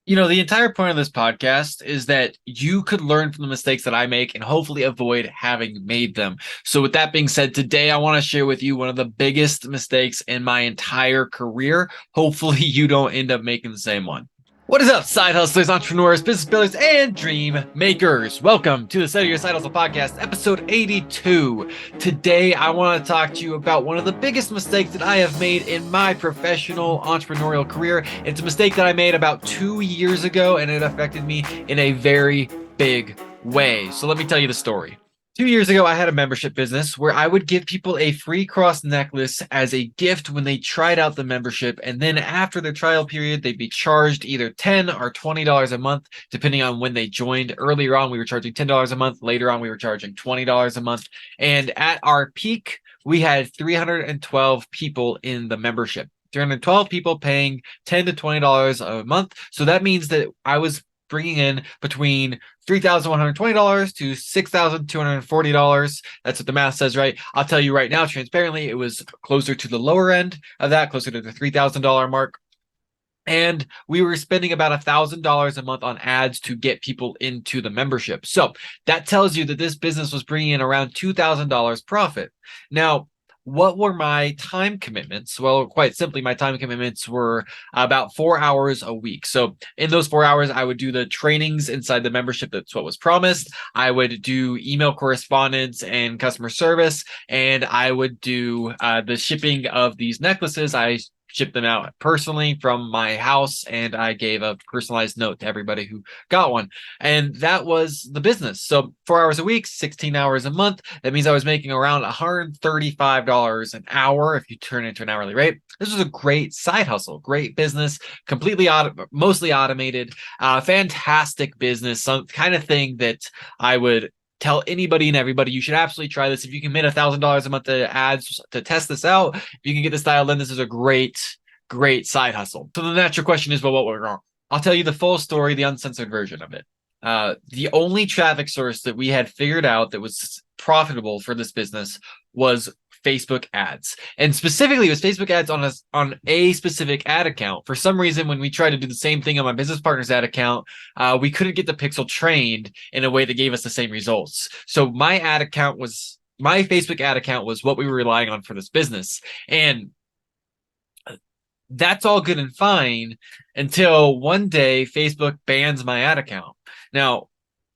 The entire point of this podcast is that you could learn from the mistakes that I make and hopefully avoid having made them. So, with that being said, today I want to share with you one of the biggest mistakes in my entire career. Hopefully, you don't end up making the same one. What is up, side hustlers, entrepreneurs, business builders, and dream makers? Welcome to the Set of Your Side Hustle podcast, episode 82. Today, I want to talk to you about one of the biggest mistakes that I have made in my professional entrepreneurial career. It's a mistake that I made about 2 years ago, and it affected me in a very big way. So let me tell you the story. 2 years ago, I had a membership business where I would give people a free cross necklace as a gift when they tried out the membership. And then after their trial period, they'd be charged either $10 or $20 a month, depending on when they joined. Earlier on, we were charging $10 a month. Later on, we were charging $20 a month. And at our peak, we had 312 people in the membership. 312 people paying $10 to $20 a month. So that means that I was bringing in between $3,120 to $6,240. That's what the math says, right? I'll tell you right now, transparently, it was closer to the lower end of that, closer to the $3,000 mark. And we were spending about $1,000 a month on ads to get people into the membership. So that tells you that this business was bringing in around $2,000 profit. Now, what were my time commitments? Well, quite simply, my time commitments were about 4 hours a week. So in those 4 hours, I would do the trainings inside the membership. That's what was promised. I would do email correspondence and customer service, and I would do the shipping of these necklaces. I shipped them out personally from my house, and I gave a personalized note to everybody who got one. And that was the business. So 4 hours a week, 16 hours a month. That means I was making around $135 an hour if you turn it into an hourly rate. This was a great side hustle, great business, mostly automated, fantastic business, some kind of thing that I would tell anybody and everybody you should absolutely try this. If you can make $1,000 a month to ads to test this out, if you can get this dialed in, this is a great side hustle. So the natural question is, well, what went wrong? I'll tell you the full story, the uncensored version of it. The only traffic source that we had figured out that was profitable for this business was Facebook ads. And specifically, it was Facebook ads on a specific ad account. For some reason, when we tried to do the same thing on my business partner's ad account, we couldn't get the pixel trained in a way that gave us the same results. So my Facebook ad account was what we were relying on for this business. And that's all good and fine until one day Facebook bans my ad account. Now,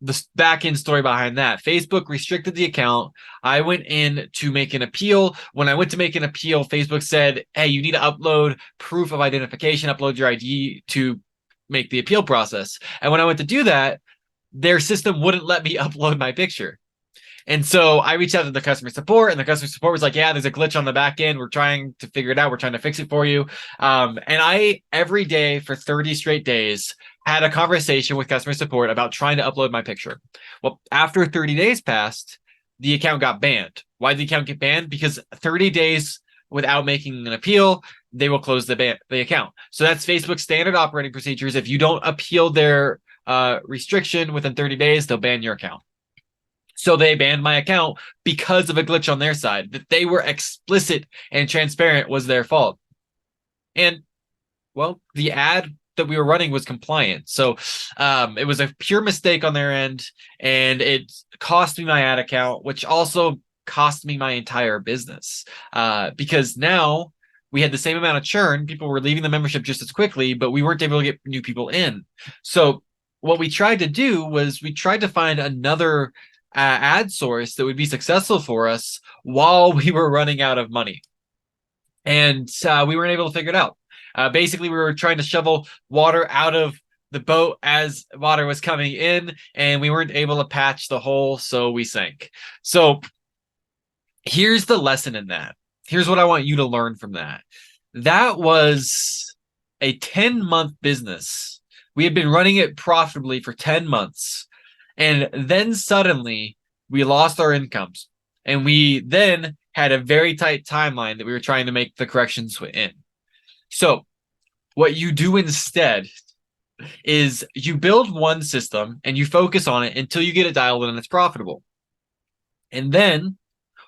the back end story behind that, Facebook restricted the account. I went in to make an appeal. When I went to make an appeal, Facebook said, hey, you need to upload proof of identification, upload your ID to make the appeal process. And when I went to do that, their system wouldn't let me upload my picture. And so I reached out to the customer support, and the customer support was like, yeah, there's a glitch on the back end. We're trying to figure it out. We're trying to fix it for you. And I, every day for 30 straight days, had a conversation with customer support about trying to upload my picture. Well, after 30 days passed, the account got banned. Why did the account get banned? Because 30 days without making an appeal, they will close the account. So that's Facebook's standard operating procedures. If you don't appeal their restriction within 30 days, they'll ban your account. So they banned my account because of a glitch on their side. That they were explicit and transparent was their fault. And, well, the ad that we were running was compliant. So it was a pure mistake on their end, and it cost me my ad account, which also cost me my entire business. Because now we had the same amount of churn. People were leaving the membership just as quickly, but we weren't able to get new people in. So what we tried to do was we tried to find another ad source that would be successful for us while we were running out of money. And we weren't able to figure it out. Basically, we were trying to shovel water out of the boat as water was coming in, and we weren't able to patch the hole, so we sank. So here's the lesson in that. Here's what I want you to learn from that. That was a 10-month business. We had been running it profitably for 10 months. And then suddenly we lost our incomes. And we then had a very tight timeline that we were trying to make the corrections in. So what you do instead is you build one system and you focus on it until you get it dialed in and it's profitable. And then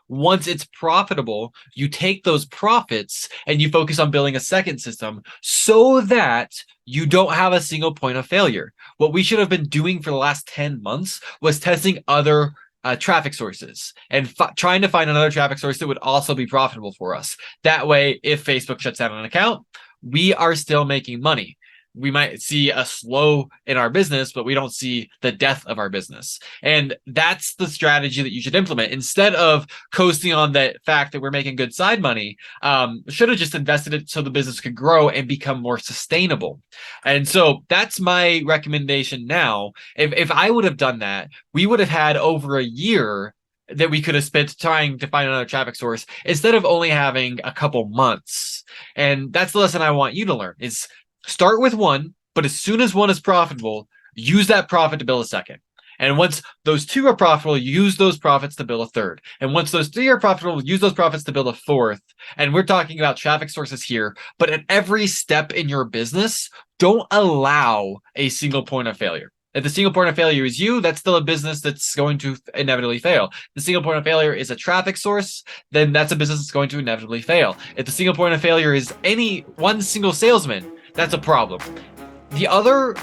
Once it's profitable, you take those profits and you focus on building a second system so that you don't have a single point of failure. What we should have been doing for the last 10 months was testing other traffic sources and trying to find another traffic source that would also be profitable for us. That way, if Facebook shuts down an account, we are still making money. We might see a slow in our business, but we don't see the death of our business. And that's the strategy that you should implement instead of coasting on the fact that we're making good side money. Should have just invested it so the business could grow and become more sustainable. And so that's my recommendation now. If I would have done that, we would have had over a year that we could have spent trying to find another traffic source instead of only having a couple months. And that's the lesson I want you to learn is start with one, but as soon as one is profitable, use that profit to build a second. And once those two are profitable, use those profits to build a third. And once those three are profitable, use those profits to build a fourth. And we're talking about traffic sources here, but at every step in your business, don't allow a single point of failure. If the single point of failure is you, that's still a business that's going to inevitably fail. If the single point of failure is a traffic source, then that's a business that's going to inevitably fail. If the single point of failure is any one single salesman, that's a problem. The other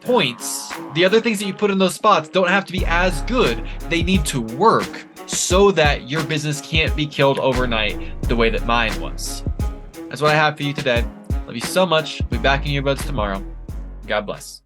points, the other things that you put in those spots don't have to be as good. They need to work so that your business can't be killed overnight the way that mine was. That's what I have for you today. Love you so much. We'll be back in your buds tomorrow. God bless.